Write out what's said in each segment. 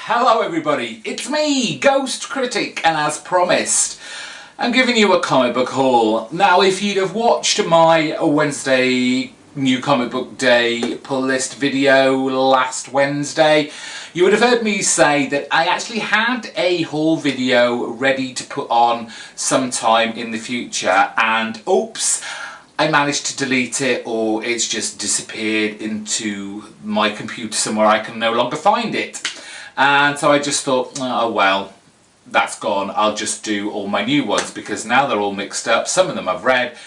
Hello everybody, it's me, GhostCritic, and as promised, I'm giving you a comic book haul. Now, if you'd have watched my Wednesday New Comic Book Day pull list video last Wednesday, you would have heard me say that I actually had a haul video ready to put on sometime in the future, and oops, I managed to delete it, or it's just disappeared into my computer somewhere I can no longer find it. And so I just thought, oh well, that's gone. I'll just do all my new ones, because now they're all mixed up. Some of them I've read.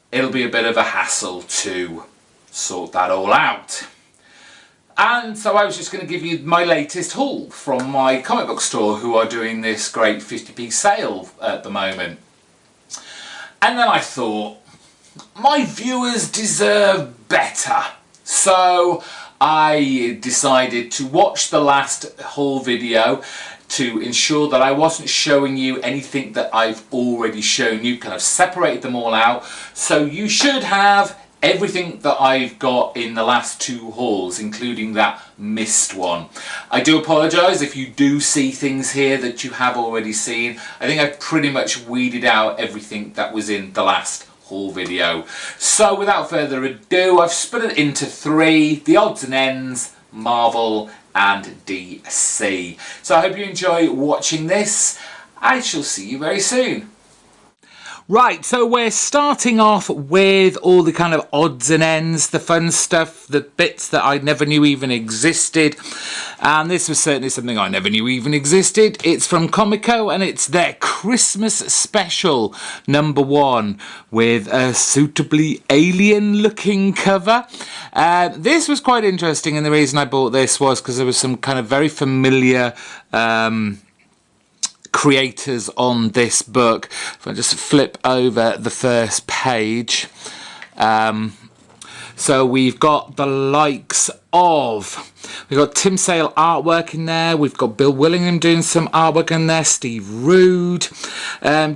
It'll be a bit of a hassle to sort that all out. And so I was just going to give you my latest haul from my comic book store, who are doing this great 50p sale at the moment. And then I thought, my viewers deserve better. So I decided to watch the last haul video to ensure that I wasn't showing you anything that I've already shown you, kind of separated them all out. So you should have everything that I've got in the last two hauls, including that missed one. I do apologise if you do see things here that you have already seen. I think I've pretty much weeded out everything that was in the last haul video. So without further ado, I've split it into three: the odds and ends, Marvel and DC. So I hope you enjoy watching this. I shall see you very soon. Right, so we're starting off with all the kind of odds and ends, the fun stuff, the bits that I never knew even existed. And this was certainly something I never knew even existed. It's from Comico, and it's their Christmas special #1 with a suitably alien-looking cover. This was quite interesting, and the reason I bought this was because there was some kind of very familiar creators on this book. If I just flip over the first page, so we've got the likes of, we've got Tim Sale artwork in there, we've got Bill Willingham doing some artwork in there, Steve Rude,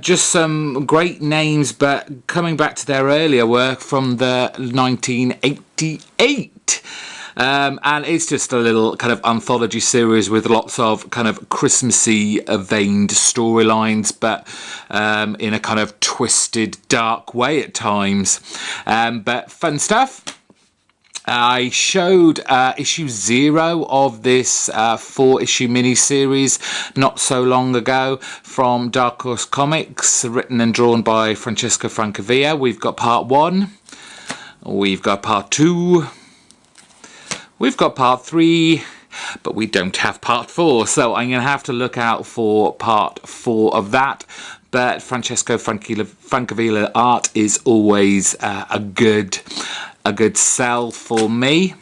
just some great names, but coming back to their earlier work from the 1988. And it's just a little kind of anthology series with lots of kind of Christmassy veined storylines, but in a kind of twisted, dark way at times. But fun stuff. I showed issue 0 of this 4-issue mini-series not so long ago from Dark Horse Comics, written and drawn by Francesco Francavilla. We've got part 1, we've got part 2, we've got part 3, but we don't have part 4, so I'm going to have to look out for part 4 of that. But Francesco Francavilla art is always a good sell for me.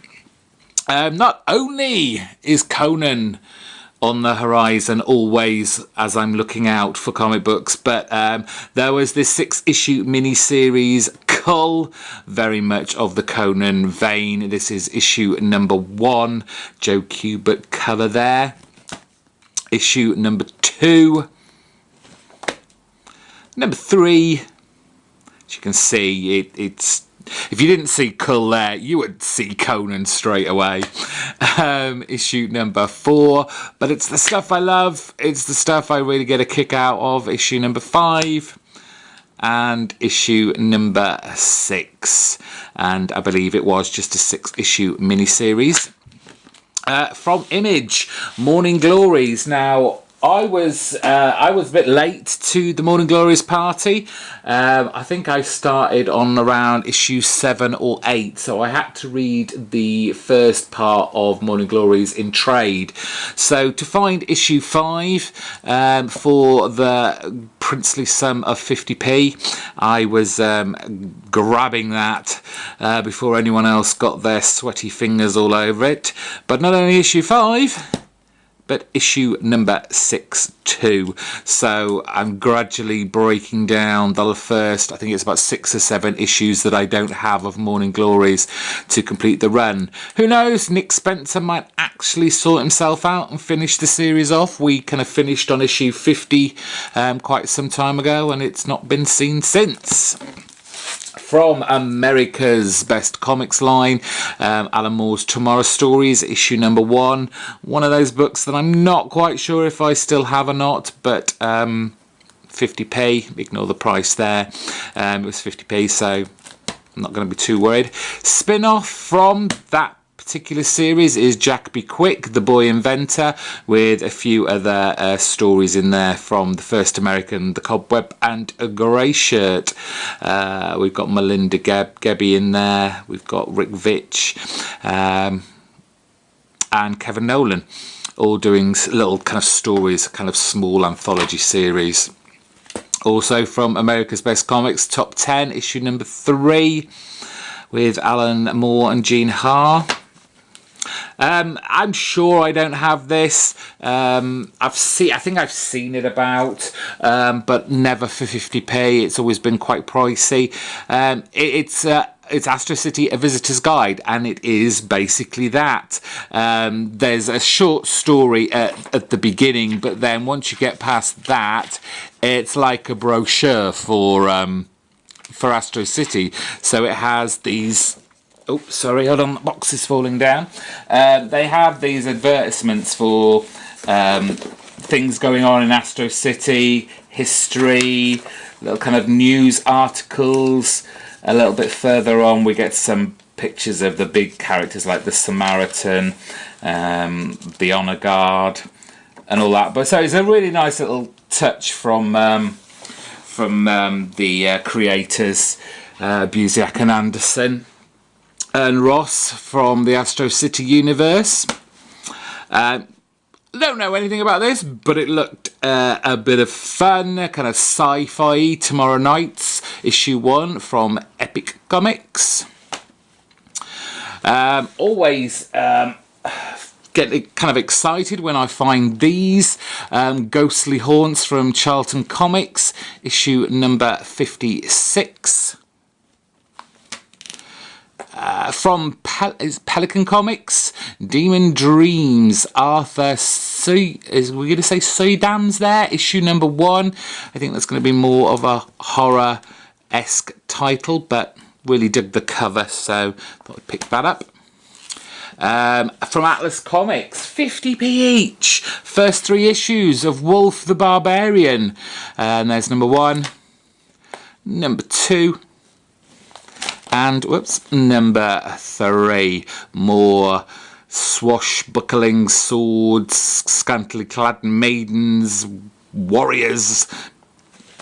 Not only is Conan on the horizon always as I'm looking out for comic books, but there was this 6-issue mini-series, Cull, very much of the Conan vein. This is issue #1, Joe Kubert cover there. Issue #2, #3, as you can see, it's if you didn't see Cull there, you would see Conan straight away. Issue #4, but it's the stuff I love, it's the stuff I really get a kick out of. Issue #5 and issue #6, and I believe it was just a 6-issue miniseries. From Image, Morning Glories. Now, I was a bit late to the Morning Glories party. I think I started on around issue 7 or 8, so I had to read the first part of Morning Glories in trade. So to find issue 5 for the princely sum of 50p, I was grabbing that before anyone else got their sweaty fingers all over it. But not only issue 5, but issue #6 too. So I'm gradually breaking down the first, I think it's about 6 or 7 issues that I don't have of Morning Glories to complete the run. Who knows, Nick Spencer might actually sort himself out and finish the series off. We kind of finished on issue 50 quite some time ago, and it's not been seen since. from America's Best Comics line, Alan Moore's Tomorrow Stories, issue number 1. One of those books that I'm not quite sure if I still have or not, but 50p, ignore the price there. It was 50p, so I'm not going to be too worried. Spin-off from that particular series is Jack Be Quick, the Boy Inventor, with a few other stories in there from The First American, The Cobweb, and A Grey Shirt. We've got Melinda Gebbie in there, we've got Rick Veitch, and Kevin Nolan, all doing little kind of stories, kind of small anthology series. Also from America's Best Comics, Top 10, issue number 3, with Alan Moore and Gene Ha. I'm sure I don't have this. I think I've seen it about, but never for 50p. It's always been quite pricey. It's Astro City, A Visitor's Guide, and it is basically that. There's a short story at the beginning, but then once you get past that, it's like a brochure for Astro City. So it has these... Oh, sorry, hold on, the box is falling down. They have these advertisements for things going on in Astro City, history, little kind of news articles. A little bit further on, we get some pictures of the big characters like the Samaritan, the Honor Guard, and all that. But so it's a really nice little touch from the creators, Busiek and Anderson. And Ross from the Astro City universe. Don't know anything about this, but it looked a bit of fun, kind of sci-fi. Tomorrow Nights, issue 1 from Epic Comics. Always get kind of excited when I find these. Ghostly Haunts from Charlton Comics, issue number 56. From Pelican Comics, Demon Dreams, Arthur is we going to say Suydam's there, issue number 1. I think that's going to be more of a horror-esque title, but really dug the cover, so thought I'd pick that up. From Atlas Comics, 50p each, first 3 issues of Wolf the Barbarian, and there's number 1, number 2, and number 3. More swashbuckling swords, scantily clad maidens, warriors.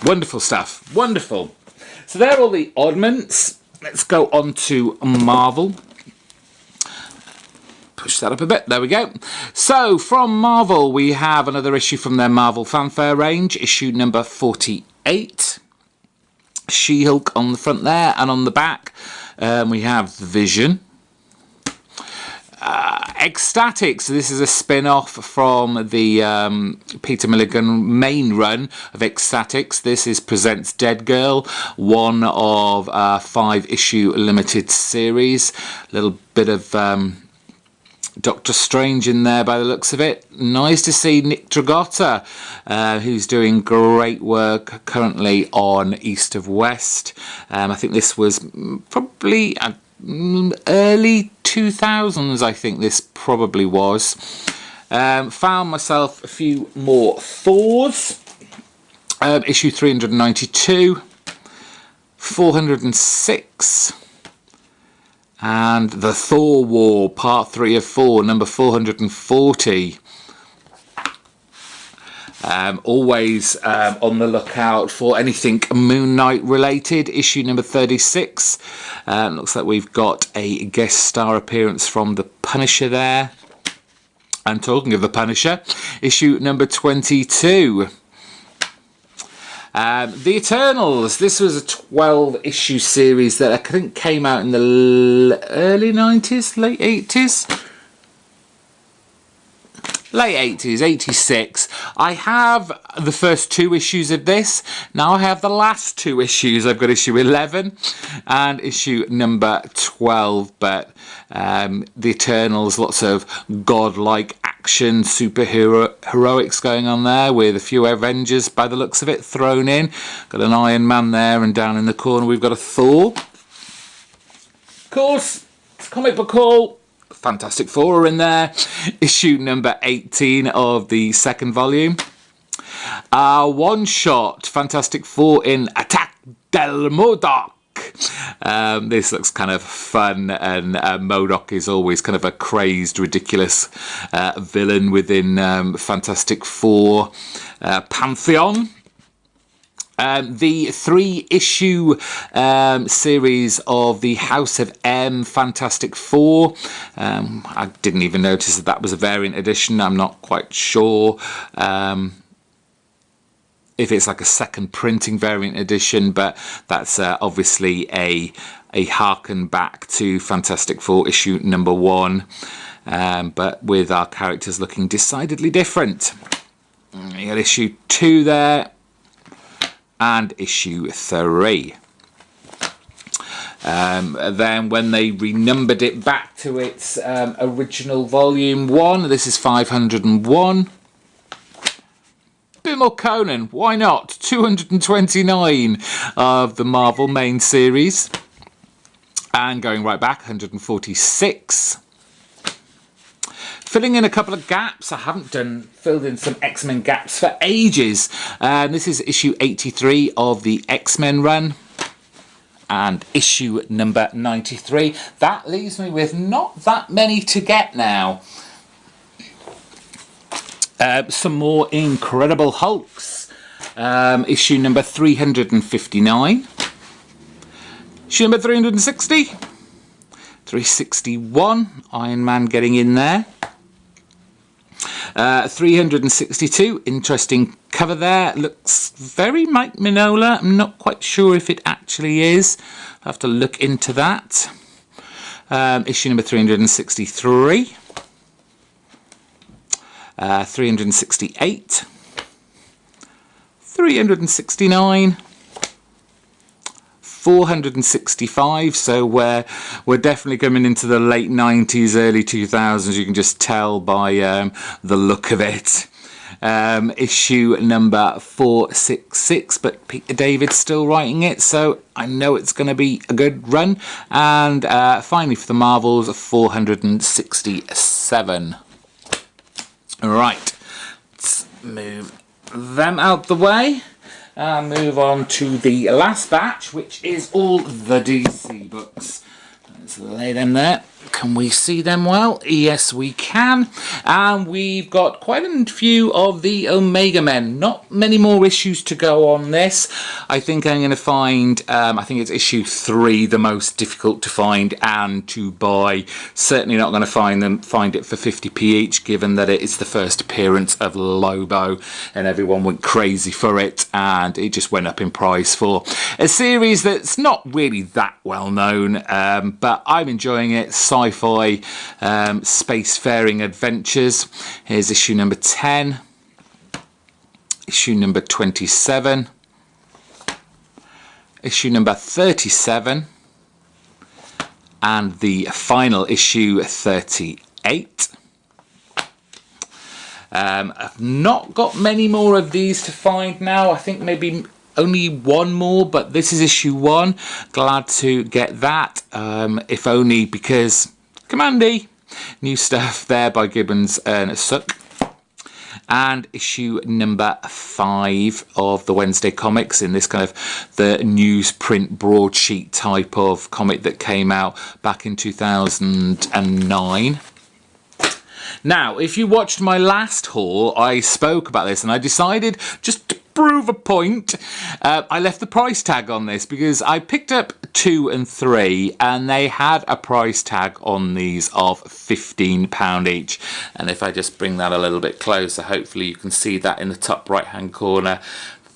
Wonderful stuff. Wonderful. So there are all the oddments. Let's go on to Marvel. Push that up a bit. There we go. So from Marvel, we have another issue from their Marvel Fanfare range, issue number 48. She-Hulk on the front there, and on the back we have Vision. Ecstatic, so this is a spin-off from the Peter Milligan main run of Ecstatics. This is presents Dead Girl, one of 5-issue limited series. A little bit of Doctor Strange in there by the looks of it. Nice to see Nick Dragotta, who's doing great work currently on East of West. I think this was probably early 2000s, I think this probably was. Found myself a few more Thors. Issue 392, 406. And The Thor War, part 3 of 4, number 440. Always on the lookout for anything Moon Knight related. Issue number 36. Looks like we've got a guest star appearance from The Punisher there. And talking of The Punisher, issue number 22. The Eternals. This was a 12-issue series that I think came out in the early 90s, late 80s. Late 80s, 86. I have the first 2 issues of this. Now I have the last 2 issues. I've got issue 11 and issue number 12. But the Eternals, lots of godlike action, heroics going on there, with a few Avengers by the looks of it thrown in. Got an Iron Man there, and down in the corner we've got a Thor. Of course, it's Comic Book Haul. Fantastic Four are in there. Issue number 18 of the second volume. One shot, Fantastic Four in Attack del MODOK. This looks kind of fun, and MODOK is always kind of a crazed, ridiculous villain within Fantastic Four pantheon. The 3-issue series of the House of M Fantastic Four. I didn't even notice that was a variant edition. I'm not quite sure if it's like a second printing variant edition, but that's obviously a harken back to Fantastic Four issue number 1, but with our characters looking decidedly different. You got issue 2 there, and issue 3. Then when they renumbered it back to its original volume 1, this is 501. Bit more Conan, why not? 229 of the Marvel main series. And going right back, 146. Filling in a couple of gaps. I haven't filled in some X-Men gaps for ages. This is issue 83 of the X-Men run. And issue number 93. That leaves me with not that many to get now. Some more Incredible Hulks. Issue number 359. Issue number 360. 361. Iron Man getting in there. 362. Interesting cover there. Looks very Mike Mignola. I'm not quite sure if it actually is. I'll have to look into that. Issue number 363. 368, 369, 465, so we're definitely coming into the late 90s, early 2000s, you can just tell by the look of it. Issue number 466, but Peter David's still writing it, so I know it's going to be a good run. And finally for the Marvels, 467. Right, let's move them out the way and move on to the last batch, which is all the DC books. Let's lay them there. Can we see them well? Yes, we can. And we've got quite a few of the Omega Men. Not many more issues to go on this. I think I'm going to find, I think it's issue 3, the most difficult to find and to buy. Certainly not going to find it for 50p each, given that it is the first appearance of Lobo and everyone went crazy for it, and it just went up in price for a series that's not really that well known, but I'm enjoying it. Sci-fi spacefaring adventures. Here's issue number 10, issue number 27, issue number 37, and the final issue 38. I've not got many more of these to find now. I think maybe only one more, but this is issue 1. Glad to get that, if only because Commandy. New stuff there by Gibbons and Suck. And issue number 5 of the Wednesday comics, in this kind of the newsprint broadsheet type of comic that came out back in 2009. Now, if you watched my last haul, I spoke about this and I decided just to prove a point, I left the price tag on this because I picked up 2 and 3 and they had a price tag on these of £15 each. And if I just bring that a little bit closer, hopefully you can see that in the top right hand corner.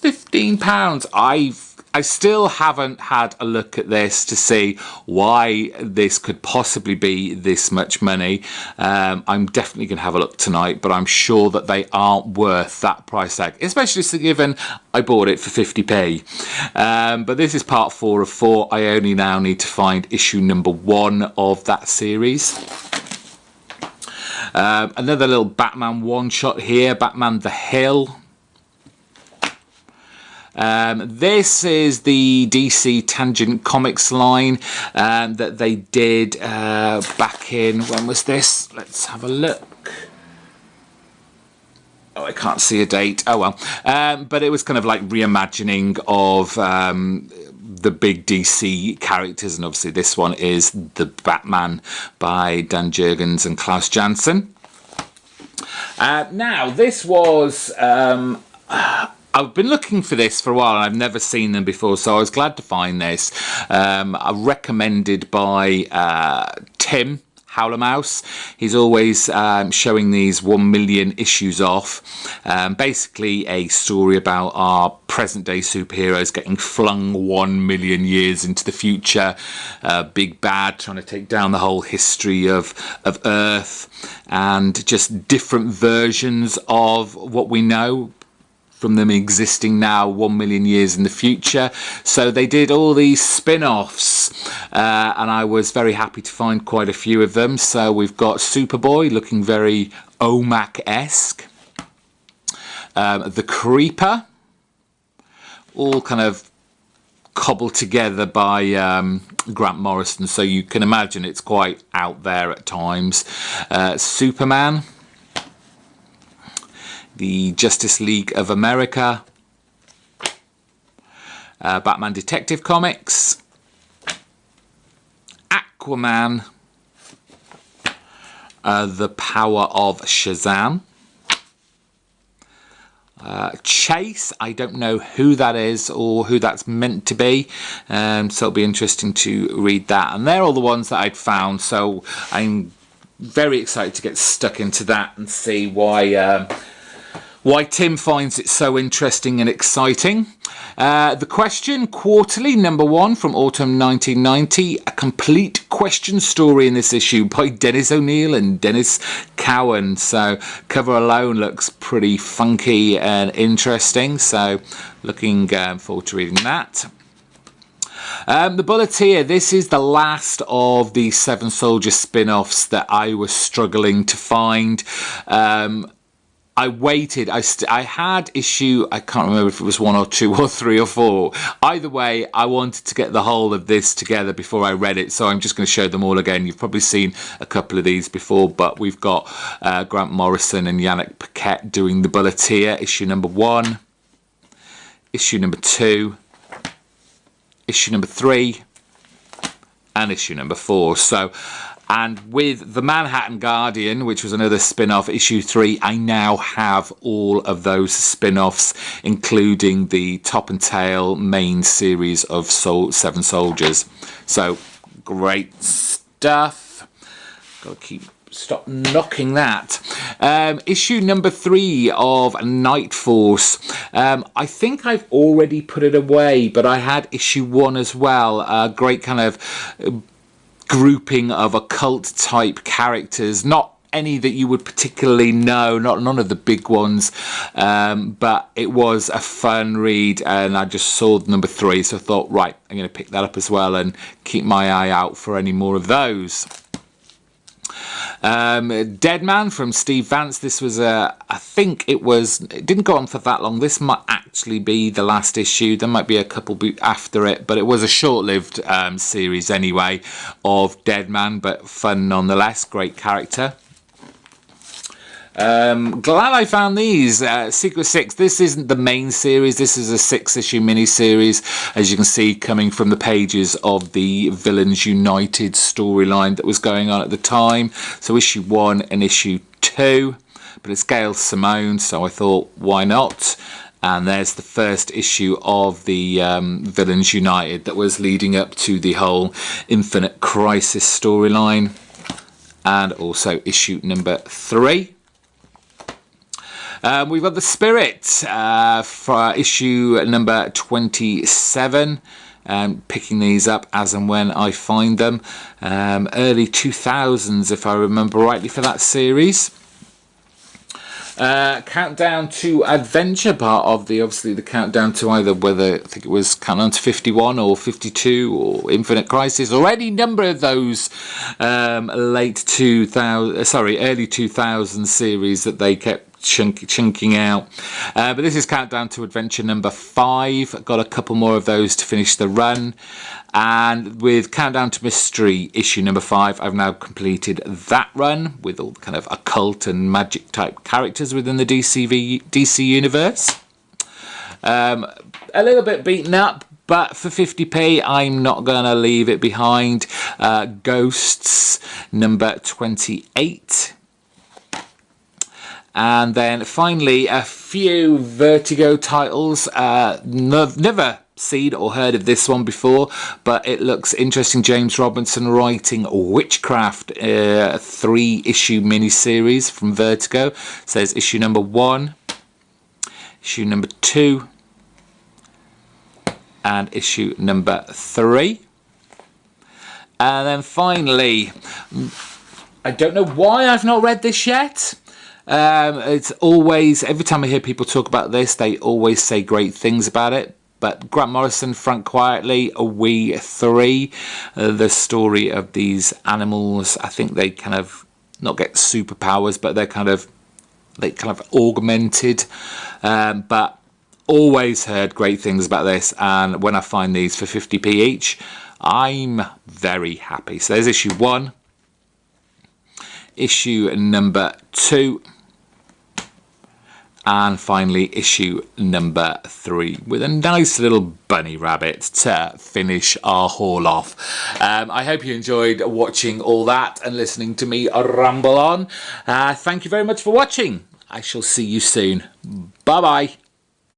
£15. I still haven't had a look at this to see why this could possibly be this much money. I'm definitely going to have a look tonight, but I'm sure that they aren't worth that price tag, especially given I bought it for 50p. But this is part 4 of 4. I only now need to find issue number 1 of that series. Another little Batman one-shot here, Batman the Hill. This is the DC Tangent Comics line that they did back in, when was this? Let's have a look. Oh, I can't see a date. Oh well. But it was kind of like reimagining of the big DC characters, and obviously this one is the Batman by Dan Jurgens and Klaus Janson. Now, this was... I've been looking for this for a while and I've never seen them before, so I was glad to find this. Recommended by Tim Howlermouse. He's always showing these 1 million issues off. Basically a story about our present day superheroes getting flung 1 million years into the future. Big bad trying to take down the whole history of Earth, and just different versions of what we know from them existing now 1 million years in the future. So they did all these spin-offs, and I was very happy to find quite a few of them. So we've got Superboy looking very OMAC-esque, the Creeper, all kind of cobbled together by Grant Morrison, so you can imagine it's quite out there at times. Superman, the Justice League of America, Batman Detective Comics, Aquaman, The Power of Shazam, Chase, I don't know who that is or who that's meant to be, so it'll be interesting to read that. And they're all the ones that I'd found, so I'm very excited to get stuck into that and see why Tim finds it so interesting and exciting. The Question, quarterly, number 1 from autumn 1990. A complete question story in this issue by Dennis O'Neill and Dennis Cowan. So cover alone looks pretty funky and interesting. So looking forward to reading that. The Bulleteer, this is the last of the Seven Soldier spin-offs that I was struggling to find. I waited. I had issue, I can't remember if it was 1 or 2 or 3 or 4. Either way, I wanted to get the whole of this together before I read it, so I'm just going to show them all again. You've probably seen a couple of these before, but we've got Grant Morrison and Yannick Paquette doing The Bulleteer, issue number 1, issue number 2, issue number 3, and issue number 4. So, and with the Manhattan Guardian, which was another spin-off, issue 3, I now have all of those spin-offs, including the top and tail main series of Seven Soldiers. So, great stuff. Got to stop knocking that. Issue number 3 of Night Force. I think I've already put it away, but I had issue 1 as well. A great kind of grouping of occult type characters, not any that you would particularly know, none of the big ones, but it was a fun read, and I just saw number 3, so I thought, right, I'm going to pick that up as well and keep my eye out for any more of those. Dead Man from Steve Vance. This was I think it didn't go on for that long. This might actually be the last issue. There might be a couple after it, but it was a short-lived series anyway of Dead Man, but fun nonetheless. Great character. Glad I found these. Secret Six. This isn't the main series. This is a 6-issue mini-series, as you can see, coming from the pages of the Villains United storyline that was going on at the time. So issue 1 and issue 2. But it's Gail Simone, so I thought, why not? And there's the first issue of the Villains United that was leading up to the whole Infinite Crisis storyline. And also issue number 3. We've got The Spirit for issue number 27. Picking these up as and when I find them. Early 2000s, if I remember rightly, for that series. Countdown to Adventure, part of obviously the countdown to either whether I think it was Countdown to 51 or 52 or Infinite Crisis or any number of those early 2000 series that they kept chunking out. But this is Countdown to Adventure number 5. Got a couple more of those to finish the run. And with Countdown to Mystery issue number 5, I've now completed that run with all the kind of occult and magic type characters within the DC universe. A little bit beaten up, but for 50p, I'm not going to leave it behind. Ghosts number 28. And then finally, a few Vertigo titles. Never seen or heard of this one before, but it looks interesting. James Robinson writing Witchcraft, 3-issue miniseries from Vertigo. Says issue number 1, issue number 2, and issue number 3. And then finally, I don't know why I've not read this yet. It's always, every time I hear people talk about this, they always say great things about it. But Grant Morrison, Frank Quietly, We 3, the story of these animals. I think they kind of not get superpowers, but they kind of augmented. But always heard great things about this, and when I find these for 50p each, I'm very happy. So there's issue 1, issue number 2, and finally issue number 3 with a nice little bunny rabbit to finish our haul off. I hope you enjoyed watching all that and listening to me ramble on. Thank you very much for watching. I shall see you soon. Bye bye.